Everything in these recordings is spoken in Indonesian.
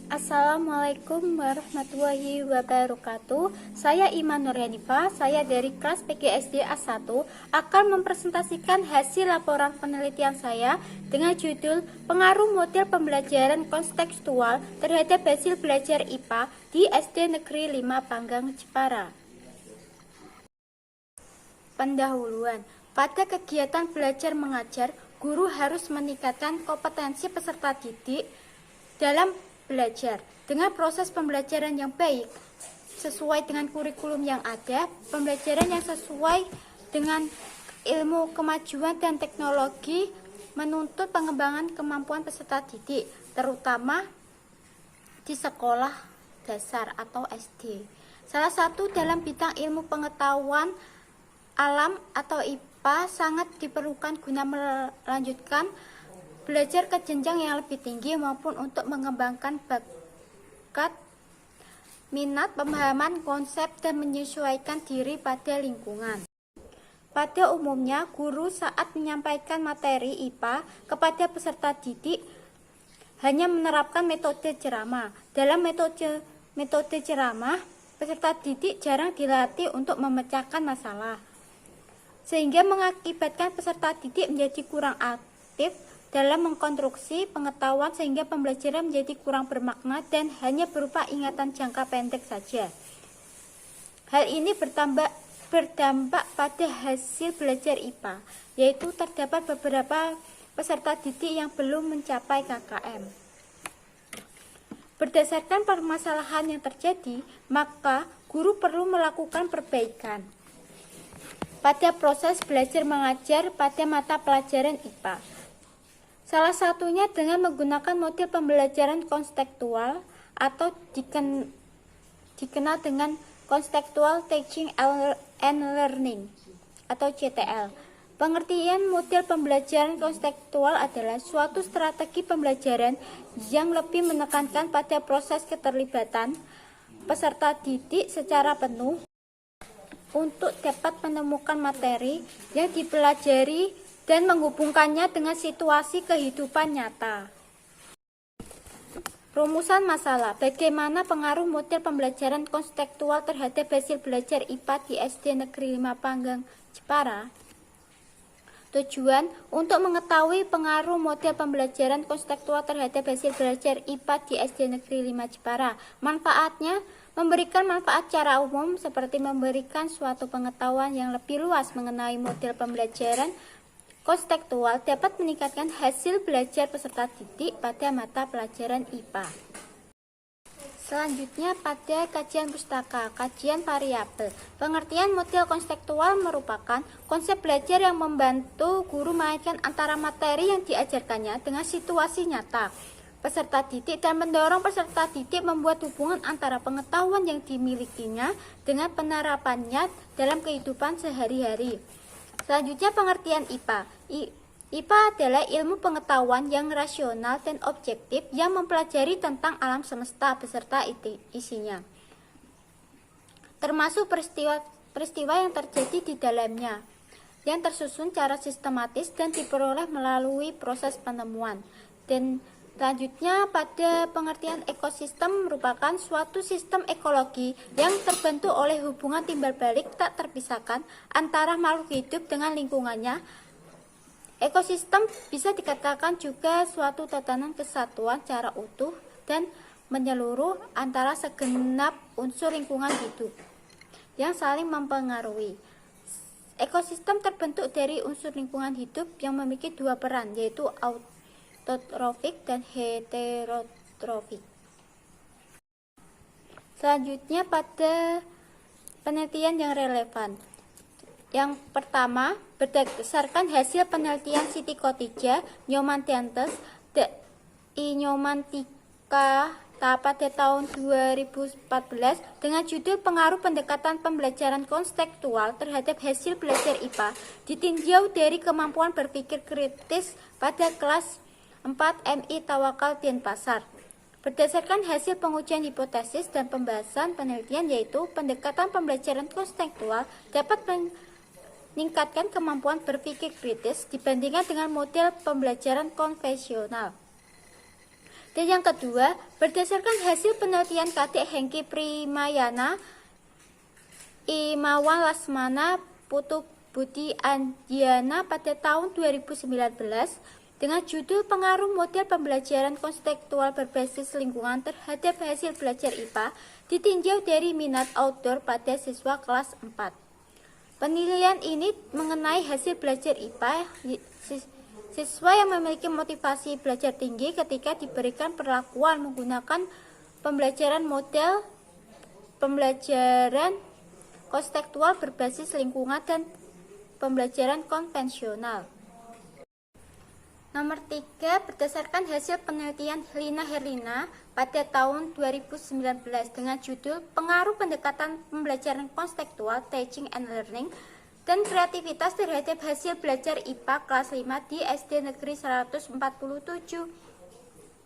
Assalamualaikum warahmatullahi wabarakatuh. Saya Iman Nurhanifa, saya dari kelas PGSD A1 akan mempresentasikan hasil laporan penelitian saya dengan judul Pengaruh Model Pembelajaran Kontekstual terhadap Hasil Belajar IPA di SD Negeri 5 Panggang, Jepara. Pendahuluan. Pada kegiatan belajar mengajar, guru harus meningkatkan kompetensi peserta didik dalam belajar dengan proses pembelajaran yang baik sesuai dengan kurikulum yang ada, pembelajaran yang sesuai dengan ilmu kemajuan dan teknologi menuntut pengembangan kemampuan peserta didik, terutama di sekolah dasar atau SD. Salah satu dalam bidang ilmu pengetahuan alam atau IPA sangat diperlukan guna melanjutkan belajar ke jenjang yang lebih tinggi maupun untuk mengembangkan bakat, minat, pemahaman, konsep, dan menyesuaikan diri pada lingkungan. Pada umumnya, guru saat menyampaikan materi IPA kepada peserta didik hanya menerapkan metode ceramah. Dalam metode ceramah, peserta didik jarang dilatih untuk memecahkan masalah, sehingga mengakibatkan peserta didik menjadi kurang aktif dalam mengkonstruksi pengetahuan sehingga pembelajaran menjadi kurang bermakna dan hanya berupa ingatan jangka pendek saja. Hal ini berdampak pada hasil belajar IPA, yaitu terdapat beberapa peserta didik yang belum mencapai KKM. Berdasarkan permasalahan yang terjadi, maka guru perlu melakukan perbaikan pada proses belajar mengajar pada mata pelajaran IPA. Salah satunya dengan menggunakan model pembelajaran kontekstual atau dikenal dengan Contextual Teaching and Learning atau CTL. Pengertian model pembelajaran kontekstual adalah suatu strategi pembelajaran yang lebih menekankan pada proses keterlibatan peserta didik secara penuh untuk dapat menemukan materi yang dipelajari dan menghubungkannya dengan situasi kehidupan nyata. Rumusan masalah. Bagaimana pengaruh model pembelajaran kontekstual terhadap hasil belajar IPA di SD Negeri 5 Panggang, Jepara? Tujuan untuk mengetahui pengaruh model pembelajaran kontekstual terhadap hasil belajar IPA di SD Negeri 5 Jepara. Manfaatnya memberikan manfaat secara umum seperti memberikan suatu pengetahuan yang lebih luas mengenai model pembelajaran kontekstual dapat meningkatkan hasil belajar peserta didik pada mata pelajaran IPA. Selanjutnya pada kajian pustaka, kajian variabel. Pengertian model kontekstual merupakan konsep belajar yang membantu guru mengaitkan antara materi yang diajarkannya dengan situasi nyata peserta didik dan mendorong peserta didik membuat hubungan antara pengetahuan yang dimilikinya dengan penerapannya dalam kehidupan sehari-hari. Selanjutnya pengertian IPA. IPA adalah ilmu pengetahuan yang rasional dan objektif yang mempelajari tentang alam semesta beserta isinya, termasuk peristiwa yang terjadi di dalamnya, yang tersusun secara sistematis dan diperoleh melalui proses penemuan. Dan selanjutnya pada pengertian ekosistem merupakan suatu sistem ekologi yang terbentuk oleh hubungan timbal balik tak terpisahkan antara makhluk hidup dengan lingkungannya. Ekosistem bisa dikatakan juga suatu tatanan kesatuan secara utuh dan menyeluruh antara segenap unsur lingkungan hidup yang saling mempengaruhi. Ekosistem terbentuk dari unsur lingkungan hidup yang memiliki dua peran, yaitu autotrofik dan heterotrofik. Selanjutnya pada penelitian yang relevan. Yang pertama, berdasarkan hasil penelitian Siti Khotijah, Nyoman-Diantes, Nyoman-Tika pada tahun 2014 dengan judul Pengaruh Pendekatan Pembelajaran Kontekstual terhadap Hasil Belajar IPA ditinjau dari kemampuan berpikir kritis pada kelas 4 MI Tawakal Denpasar. Berdasarkan hasil pengujian hipotesis dan pembahasan penelitian, yaitu pendekatan pembelajaran kontekstual dapat meningkatkan kemampuan berpikir kritis dibandingkan dengan model pembelajaran konvensional. Dan yang kedua, berdasarkan hasil penelitian Kadek Hengki Primayana, Imawan Lasmana, Putu Budi Andiana pada tahun 2019 dengan judul Pengaruh Model Pembelajaran Konstekstual Berbasis Lingkungan terhadap Hasil Belajar IPA ditinjau dari minat outdoor pada siswa kelas 4. Penilaian ini mengenai hasil belajar IPA siswa yang memiliki motivasi belajar tinggi ketika diberikan perlakuan menggunakan pembelajaran model pembelajaran konstekstual berbasis lingkungan dan pembelajaran konvensional. Nomor 3, berdasarkan hasil penelitian Lina Herlina pada tahun 2019 dengan judul Pengaruh Pendekatan Pembelajaran Konstekstual Teaching and Learning dan Kreativitas terhadap Hasil Belajar IPA kelas 5 di SD Negeri 147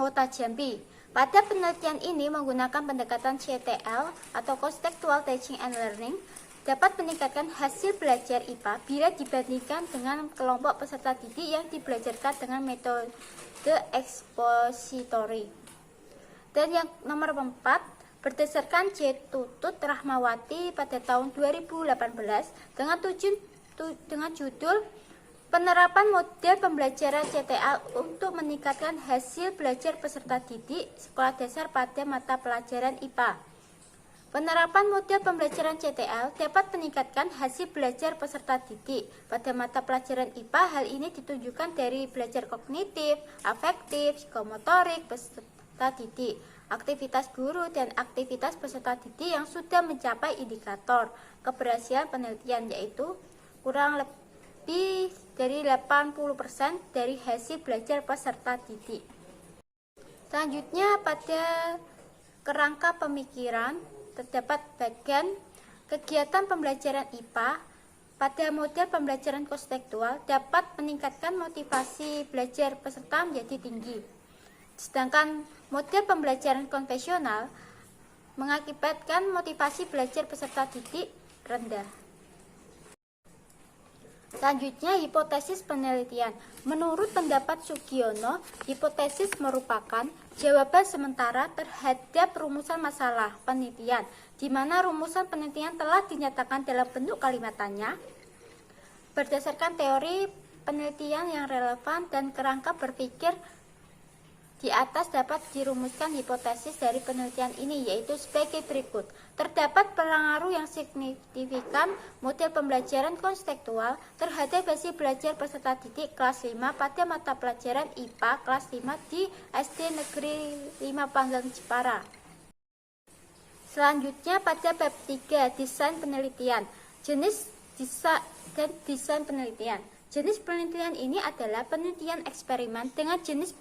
Kota Jambi. Pada penelitian ini menggunakan pendekatan CTL atau Contextual Teaching and Learning dapat meningkatkan hasil belajar IPA bila dibandingkan dengan kelompok peserta didik yang dibelajarkan dengan metode expository. Dan yang nomor 4, berdasarkan C. Tutut Rahmawati pada tahun 2018 dengan judul Penerapan Model Pembelajaran CTA untuk Meningkatkan Hasil Belajar Peserta Didik Sekolah Dasar pada Mata Pelajaran IPA. Penerapan model pembelajaran CTL dapat meningkatkan hasil belajar peserta didik pada mata pelajaran IPA. Hal ini ditunjukkan dari belajar kognitif, afektif, psikomotorik peserta didik, aktivitas guru, dan aktivitas peserta didik yang sudah mencapai indikator keberhasilan penelitian, yaitu kurang lebih dari 80% dari hasil belajar peserta didik. Selanjutnya pada kerangka pemikiran terdapat bagian kegiatan pembelajaran IPA pada model pembelajaran konstekstual dapat meningkatkan motivasi belajar peserta menjadi tinggi. Sedangkan model pembelajaran konvensional mengakibatkan motivasi belajar peserta didik rendah. Selanjutnya, hipotesis penelitian. Menurut pendapat Sugiono, hipotesis merupakan jawaban sementara terhadap rumusan masalah penelitian, di mana rumusan penelitian telah dinyatakan dalam bentuk kalimatannya berdasarkan teori penelitian yang relevan dan kerangka berpikir. Di atas dapat dirumuskan hipotesis dari penelitian ini, yaitu sebagai berikut. Terdapat pengaruh yang signifikan model pembelajaran konstekstual terhadap hasil belajar peserta didik kelas 5 pada mata pelajaran IPA kelas 5 di SD Negeri 5 Panggang Jepara. Selanjutnya pada bab 3, desain penelitian. Jenis dan desain penelitian. Jenis penelitian ini adalah penelitian eksperimen dengan jenis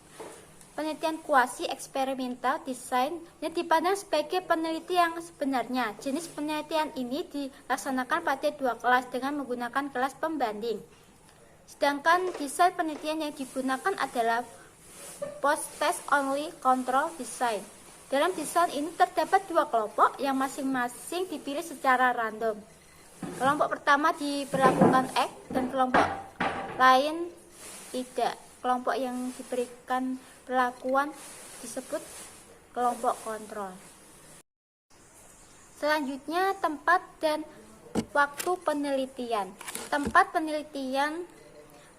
penelitian kuasi eksperimental desain yang dipandang sebagai peneliti yang sebenarnya. Jenis penelitian ini dilaksanakan pada 2 kelas dengan menggunakan kelas pembanding. Sedangkan desain penelitian yang digunakan adalah post-test only control design. Dalam desain ini terdapat 2 kelompok yang masing-masing dipilih secara random. Kelompok pertama diberlakukan X dan kelompok lain tidak. Kelompok yang diberikan perlakuan disebut kelompok kontrol. Selanjutnya, tempat dan waktu penelitian. Tempat penelitian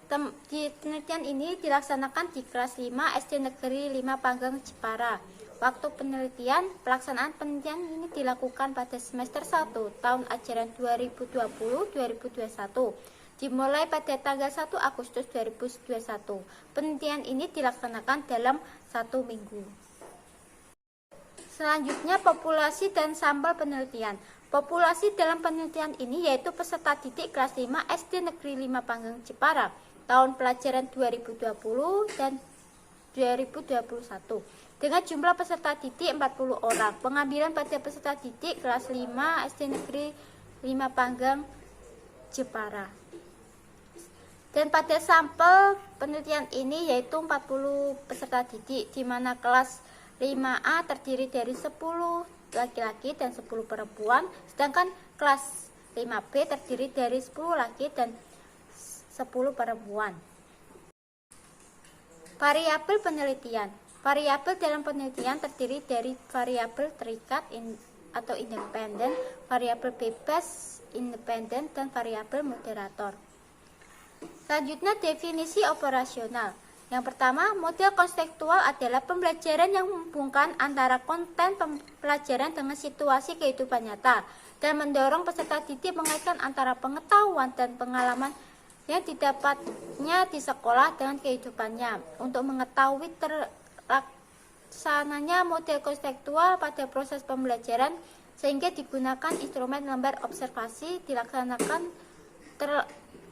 penelitian ini dilaksanakan di kelas 5 SD Negeri 5 Panggang Jepara. Waktu penelitian, pelaksanaan penelitian ini dilakukan pada semester 1 tahun ajaran 2020-2021. Dimulai pada tanggal 1 Agustus 2021. Penelitian ini dilaksanakan dalam 1 minggu. Selanjutnya, populasi dan sampel penelitian. Populasi dalam penelitian ini yaitu peserta didik kelas 5 SD Negeri 5 Panggang Jepara tahun pelajaran 2020 dan 2021 dengan jumlah peserta didik 40 orang. Pengambilan pada peserta didik kelas 5 SD Negeri 5 Panggang Jepara. Dan pada sampel penelitian ini yaitu 40 peserta didik, di mana kelas 5A terdiri dari 10 laki-laki dan 10 perempuan, sedangkan kelas 5B terdiri dari 10 laki dan 10 perempuan. Variabel penelitian. Variabel dalam penelitian terdiri dari variabel terikat atau independen, variabel bebas independen, dan variabel moderator. Selanjutnya, definisi operasional. Yang pertama, model konseptual adalah pembelajaran yang menghubungkan antara konten pembelajaran dengan situasi kehidupan nyata dan mendorong peserta didik mengaitkan antara pengetahuan dan pengalaman yang didapatnya di sekolah dengan kehidupannya. Untuk mengetahui terlaksananya model konseptual pada proses pembelajaran, sehingga digunakan instrumen lembar observasi, dilaksanakan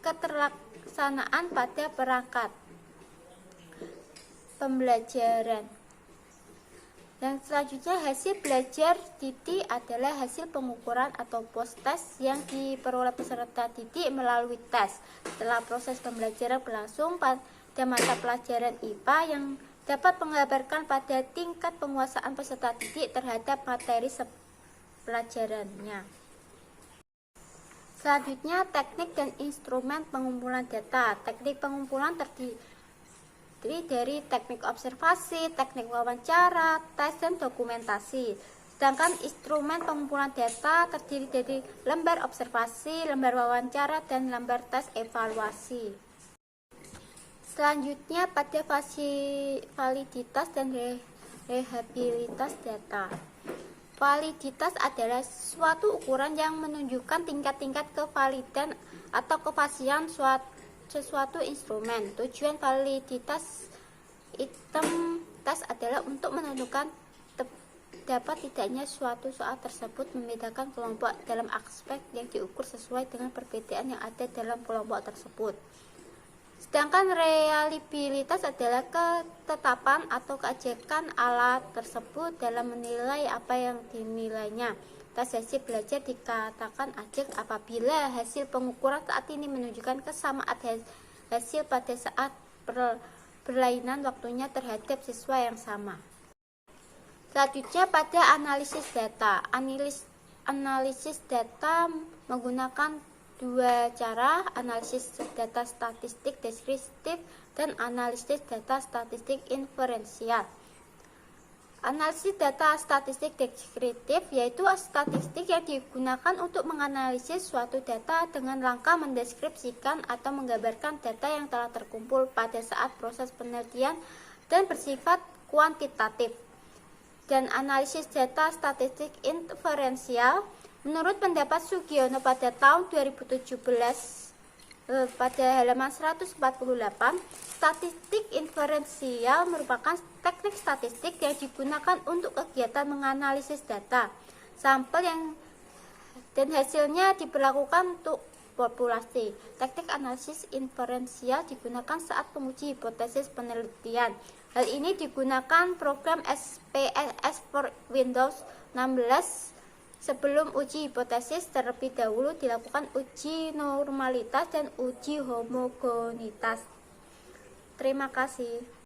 keterlaksanaan pada perangkat pembelajaran. Yang selanjutnya, hasil belajar didik adalah hasil pengukuran atau post-test yang diperoleh peserta didik melalui tes setelah proses pembelajaran berlangsung pada mata pelajaran IPA, yang dapat menggambarkan pada tingkat penguasaan peserta didik terhadap materi pelajarannya. Selanjutnya, teknik dan instrumen pengumpulan data. Teknik pengumpulan terdiri dari teknik observasi, teknik wawancara, tes, dan dokumentasi. Sedangkan instrumen pengumpulan data terdiri dari lembar observasi, lembar wawancara, dan lembar tes evaluasi. Selanjutnya, pada validitas dan rehabilitas data. Validitas adalah suatu ukuran yang menunjukkan tingkat-tingkat kevalidan atau kefasihan sesuatu instrumen. Tujuan validitas item tes adalah untuk menentukan dapat tidaknya suatu soal tersebut membedakan kelompok dalam aspek yang diukur sesuai dengan perbedaan yang ada dalam kelompok tersebut. Sedangkan reliabilitas adalah ketetapan atau keajekan alat tersebut dalam menilai apa yang dinilainya. Tes hasil belajar dikatakan ajek apabila hasil pengukuran saat ini menunjukkan kesamaan hasil pada saat berlainan waktunya terhadap siswa yang sama. Selanjutnya, pada analisis data. Analisis data menggunakan dua cara, analisis data statistik deskriptif dan analisis data statistik inferensial. Analisis data statistik deskriptif yaitu statistik yang digunakan untuk menganalisis suatu data dengan rangka mendeskripsikan atau menggambarkan data yang telah terkumpul pada saat proses penelitian dan bersifat kuantitatif. Dan analisis data statistik inferensial, menurut pendapat Sugiono pada tahun 2017 pada halaman 148, statistik inferensial merupakan teknik statistik yang digunakan untuk kegiatan menganalisis data sampel dan hasilnya diberlakukan untuk populasi. Teknik analisis inferensial digunakan saat menguji hipotesis penelitian. Hal ini digunakan program SPSS for Windows 16. Sebelum uji hipotesis, terlebih dahulu dilakukan uji normalitas dan uji homogenitas. Terima kasih.